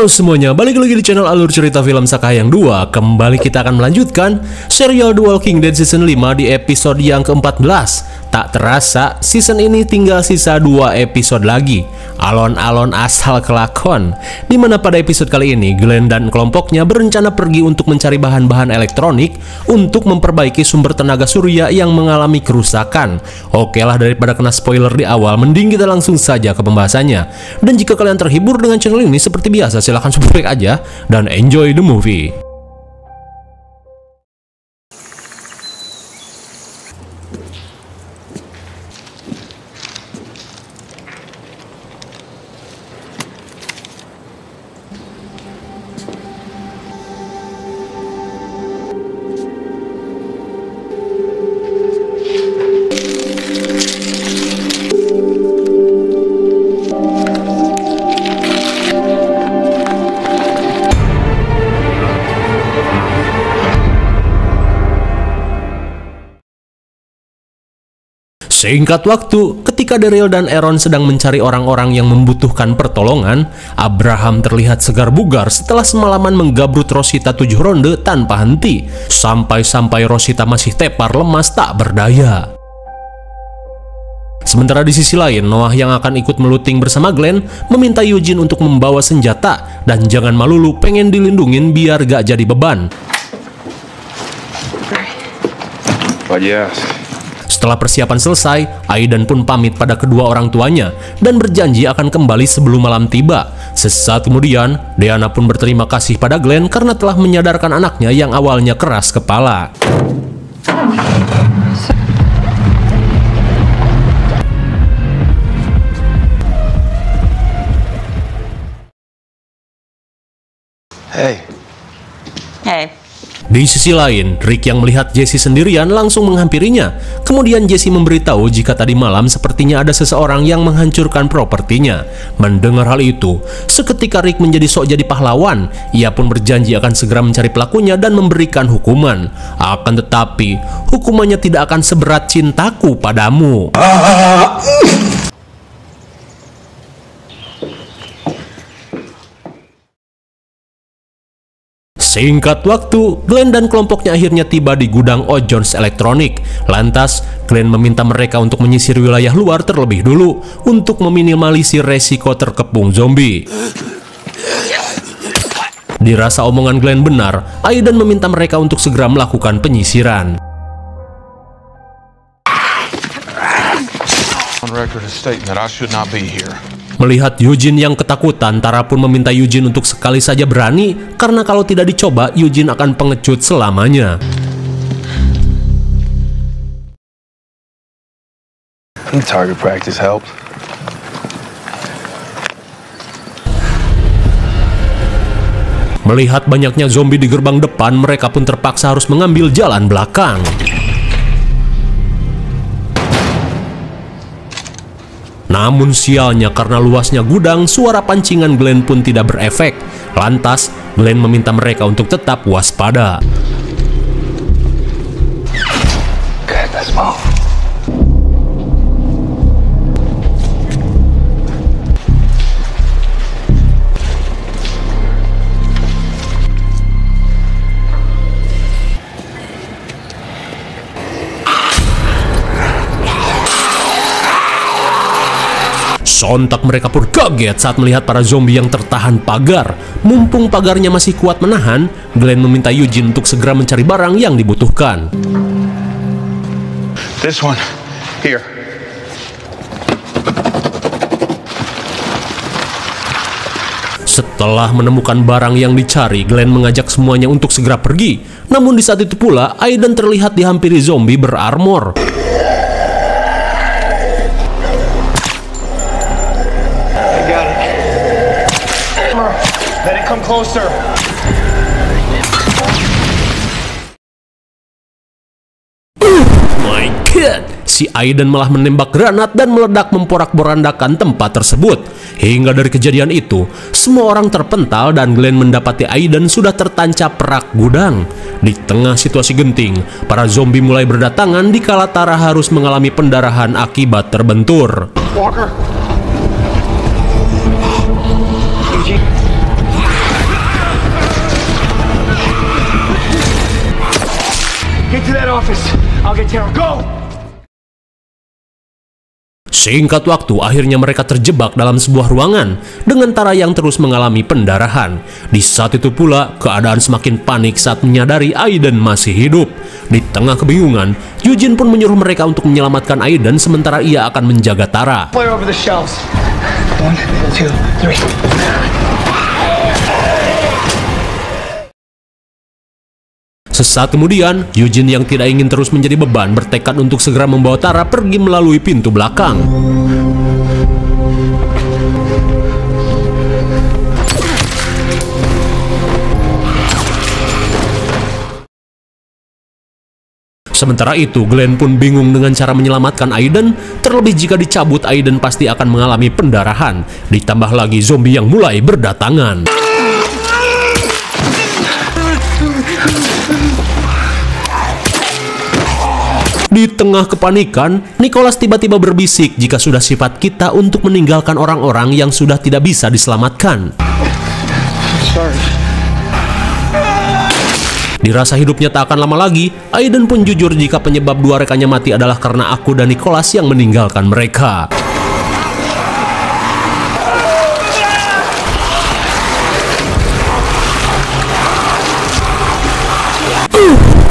Halo semuanya, balik lagi di channel Alur Cerita Film Sakayang 2. Kembali kita akan melanjutkan serial The Walking Dead season 5 di episode yang ke-14. Tak terasa, season ini tinggal sisa 2 episode lagi. Alon-alon asal kelakon. Dimana pada episode kali ini, Glenn dan kelompoknya berencana pergi untuk mencari bahan-bahan elektronik untuk memperbaiki sumber tenaga surya yang mengalami kerusakan. Oke lah, daripada kena spoiler di awal, mending kita langsung saja ke pembahasannya. Dan jika kalian terhibur dengan channel ini seperti biasa, silahkan subscribe aja dan enjoy the movie. Singkat waktu, ketika Daryl dan Aaron sedang mencari orang-orang yang membutuhkan pertolongan, Abraham terlihat segar bugar setelah semalaman menggabrut Rosita 7 ronde tanpa henti, sampai-sampai Rosita masih tepar lemas tak berdaya. Sementara di sisi lain, Noah yang akan ikut meluting bersama Glenn meminta Eugene untuk membawa senjata, dan jangan malu lu pengen dilindungin biar gak jadi beban. Setelah persiapan selesai, Aidan pun pamit pada kedua orang tuanya dan berjanji akan kembali sebelum malam tiba. Sesaat kemudian, Deanna pun berterima kasih pada Glenn karena telah menyadarkan anaknya yang awalnya keras kepala. Hey. Di sisi lain, Rick yang melihat Jesse sendirian langsung menghampirinya. Kemudian Jesse memberitahu jika tadi malam sepertinya ada seseorang yang menghancurkan propertinya. Mendengar hal itu, seketika Rick menjadi sok jadi pahlawan. Ia pun berjanji akan segera mencari pelakunya dan memberikan hukuman. Akan tetapi, hukumannya tidak akan seberat cintaku padamu. Singkat waktu, Glenn dan kelompoknya akhirnya tiba di gudang O'Jones Elektronik. Lantas, Glenn meminta mereka untuk menyisir wilayah luar terlebih dulu untuk meminimalisir resiko terkepung zombie. Dirasa omongan Glenn benar, Aidan meminta mereka untuk segera melakukan penyisiran. Melihat Eugene yang ketakutan, Tara pun meminta Eugene untuk sekali saja berani, karena kalau tidak dicoba, Eugene akan pengecut selamanya. Target practice helped. Melihat banyaknya zombie di gerbang depan, mereka pun terpaksa harus mengambil jalan belakang. Namun sialnya, karena luasnya gudang, suara pancingan Glenn pun tidak berefek. Lantas, Glenn meminta mereka untuk tetap waspada. Okay, let's move. Sontak mereka pun kaget saat melihat para zombie yang tertahan pagar. Mumpung pagarnya masih kuat menahan, Glenn meminta Eugene untuk segera mencari barang yang dibutuhkan. This one, here. Setelah menemukan barang yang dicari, Glenn mengajak semuanya untuk segera pergi. Namun di saat itu pula, Aidan terlihat dihampiri zombie berarmor. Let it come closer. My God! Si Aidan malah menembak granat dan meledak memporak-porandakan tempat tersebut. Hingga dari kejadian itu, semua orang terpental dan Glenn mendapati Aidan sudah tertancap rak gudang. Di tengah situasi genting, para zombie mulai berdatangan dikala Tara harus mengalami pendarahan akibat terbentur. Walker. Get to that office. I'll get Tara. Go! Singkat waktu, akhirnya mereka terjebak dalam sebuah ruangan dengan Tara yang terus mengalami pendarahan. Di saat itu pula, keadaan semakin panik saat menyadari Aiden masih hidup. Di tengah kebingungan, Eugene pun menyuruh mereka untuk menyelamatkan Aiden sementara ia akan menjaga Tara. Play over the shelves. 1, 2, 3. Sesaat kemudian, Eugene yang tidak ingin terus menjadi beban bertekad untuk segera membawa Tara pergi melalui pintu belakang. Sementara itu, Glenn pun bingung dengan cara menyelamatkan Aiden, terlebih jika dicabut Aiden pasti akan mengalami pendarahan. Ditambah lagi zombie yang mulai berdatangan. Di tengah kepanikan, Nicholas tiba-tiba berbisik jika sudah sifat kita untuk meninggalkan orang-orang yang sudah tidak bisa diselamatkan. Dirasa hidupnya tak akan lama lagi, Aiden pun jujur jika penyebab dua rekannya mati adalah karena aku dan Nicholas yang meninggalkan mereka.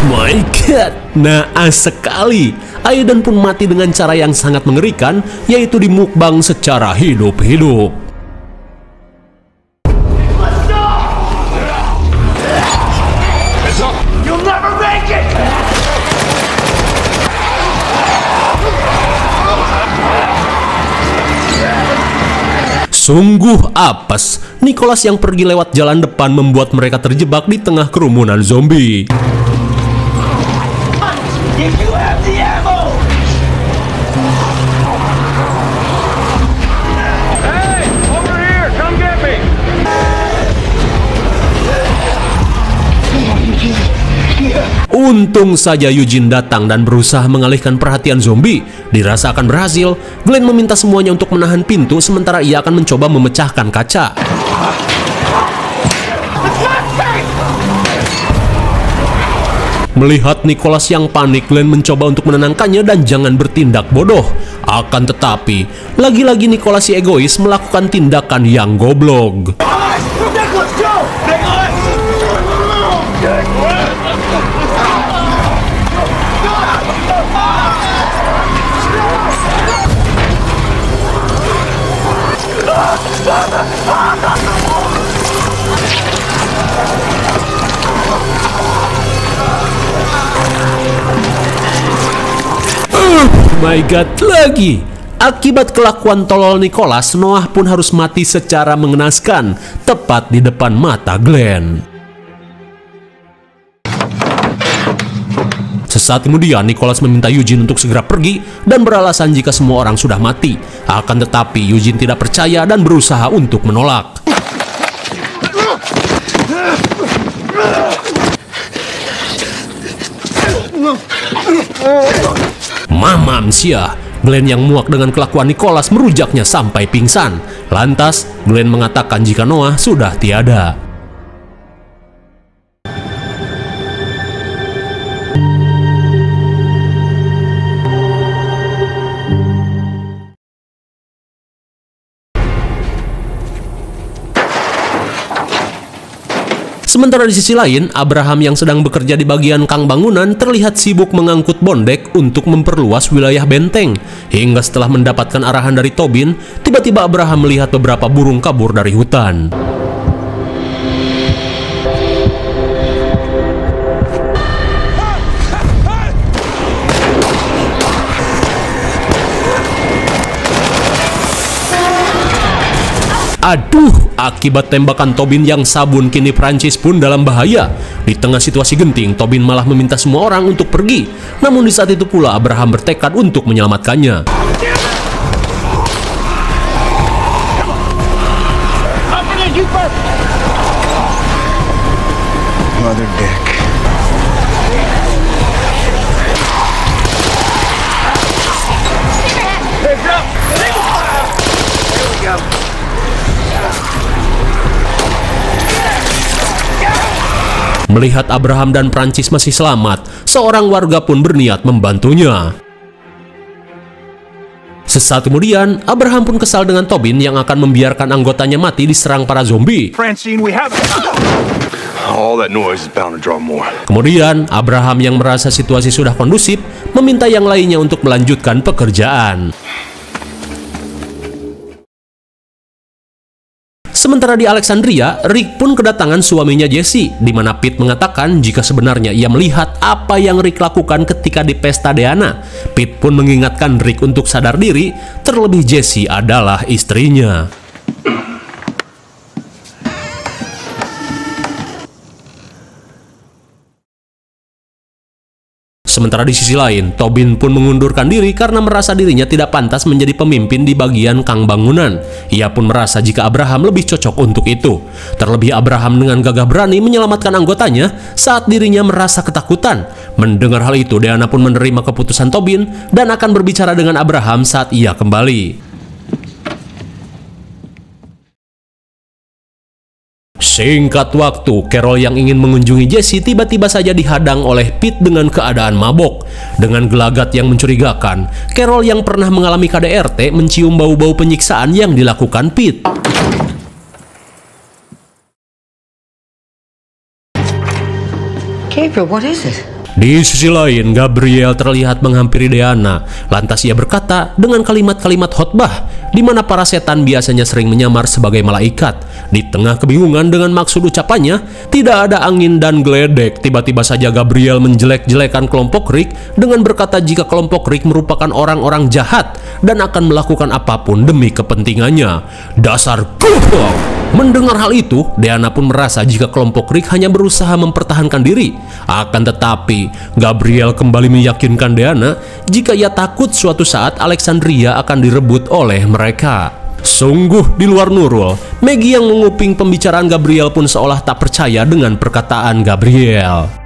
My God, naas sekali. Aiden pun mati dengan cara yang sangat mengerikan, yaitu dimukbang secara hidup-hidup. You'll never make it! Sungguh apes, Nicholas yang pergi lewat jalan depan membuat mereka terjebak di tengah kerumunan zombie. If you have the ammo! Hey! Over here! Come get me! Untung saja Eugene datang dan berusaha mengalihkan perhatian zombie. Dirasa akan berhasil, Glenn meminta semuanya untuk menahan pintu sementara ia akan mencoba memecahkan kaca. Melihat Nicholas yang panik, Glenn mencoba untuk menenangkannya dan jangan bertindak bodoh. Akan tetapi, lagi-lagi Nicholas si egois melakukan tindakan yang goblok. Nicholas, go! Nicholas! My God, lagi! Akibat kelakuan tolol Nicholas, Noah pun harus mati secara mengenaskan, tepat di depan mata Glenn. Sesaat kemudian, Nicholas meminta Eugene untuk segera pergi dan beralasan jika semua orang sudah mati. Akan tetapi, Eugene tidak percaya dan berusaha untuk menolak. Mamam sia, Glenn yang muak dengan kelakuan Nicholas merujaknya sampai pingsan. Lantas, Glenn mengatakan jika Noah sudah tiada. Sementara di sisi lain, Abraham yang sedang bekerja di bagian kang bangunan terlihat sibuk mengangkut bondek untuk memperluas wilayah benteng. Hingga setelah mendapatkan arahan dari Tobin, tiba-tiba Abraham melihat beberapa burung kabur dari hutan. Aduh, akibat tembakan Tobin yang sabun kini Prancis pun dalam bahaya. Di tengah situasi genting, Tobin malah meminta semua orang untuk pergi. Namun di saat itu pula Abraham bertekad untuk menyelamatkannya. Mother dick. Melihat Abraham dan Prancis masih selamat, seorang warga pun berniat membantunya. Sesaat kemudian, Abraham pun kesal dengan Tobin yang akan membiarkan anggotanya mati diserang para zombie. Francine, we have... All that noise is bound to draw more. Kemudian, Abraham yang merasa situasi sudah kondusif, meminta yang lainnya untuk melanjutkan pekerjaan. Sementara di Alexandria, Rick pun kedatangan suaminya Jesse, di mana Pete mengatakan jika sebenarnya ia melihat apa yang Rick lakukan ketika di pesta Deanna. Pete pun mengingatkan Rick untuk sadar diri, terlebih Jesse adalah istrinya. Sementara di sisi lain, Tobin pun mengundurkan diri karena merasa dirinya tidak pantas menjadi pemimpin di bagian kang bangunan. Ia pun merasa jika Abraham lebih cocok untuk itu. Terlebih Abraham dengan gagah berani menyelamatkan anggotanya saat dirinya merasa ketakutan. Mendengar hal itu, Deanna pun menerima keputusan Tobin dan akan berbicara dengan Abraham saat ia kembali. Singkat waktu, Carol yang ingin mengunjungi Jesse tiba-tiba saja dihadang oleh Pete dengan keadaan mabok. Dengan gelagat yang mencurigakan, Carol yang pernah mengalami KDRT mencium bau-bau penyiksaan yang dilakukan Pete. Gabriel, what is it? Di sisi lain, Gabriel terlihat menghampiri Deanna. Lantas ia berkata dengan kalimat-kalimat khotbah, di mana para setan biasanya sering menyamar sebagai malaikat. Di tengah kebingungan dengan maksud ucapannya, tidak ada angin dan geledek. Tiba-tiba saja Gabriel menjelek-jelekan kelompok Rick dengan berkata jika kelompok Rick merupakan orang-orang jahat dan akan melakukan apapun demi kepentingannya. Dasar goblok! Mendengar hal itu, Deanna pun merasa jika kelompok Rick hanya berusaha mempertahankan diri. Akan tetapi, Gabriel kembali meyakinkan Deanna jika ia takut suatu saat Alexandria akan direbut oleh mereka. Sungguh di luar nurul, Maggie yang menguping pembicaraan Gabriel pun seolah tak percaya dengan perkataan Gabriel.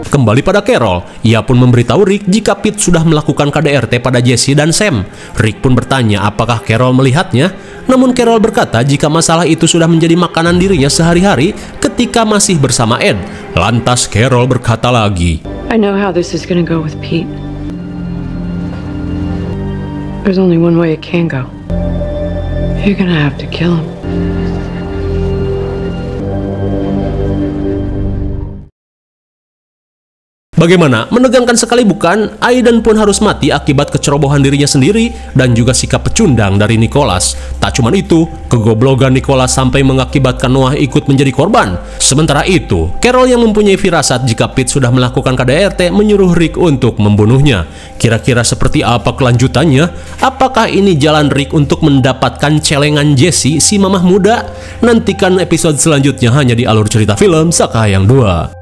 Kembali pada Carol, ia pun memberitahu Rick jika Pete sudah melakukan KDRT pada Jesse dan Sam. Rick pun bertanya apakah Carol melihatnya, namun Carol berkata jika masalah itu sudah menjadi makanan dirinya sehari-hari ketika masih bersama Ed. Lantas Carol berkata lagi, I know how this is gonna go with Pete. There's only one way it can go. You're gonna have to kill him. Bagaimana? Menegangkan sekali bukan? Aiden pun harus mati akibat kecerobohan dirinya sendiri dan juga sikap pecundang dari Nicholas. Tak cuma itu, kegoblogan Nicholas sampai mengakibatkan Noah ikut menjadi korban. Sementara itu, Carol yang mempunyai firasat jika Pete sudah melakukan KDRT menyuruh Rick untuk membunuhnya. Kira-kira seperti apa kelanjutannya? Apakah ini jalan Rick untuk mendapatkan celengan Jesse, si mamah muda? Nantikan episode selanjutnya hanya di Alur Cerita Film Sakayang 2.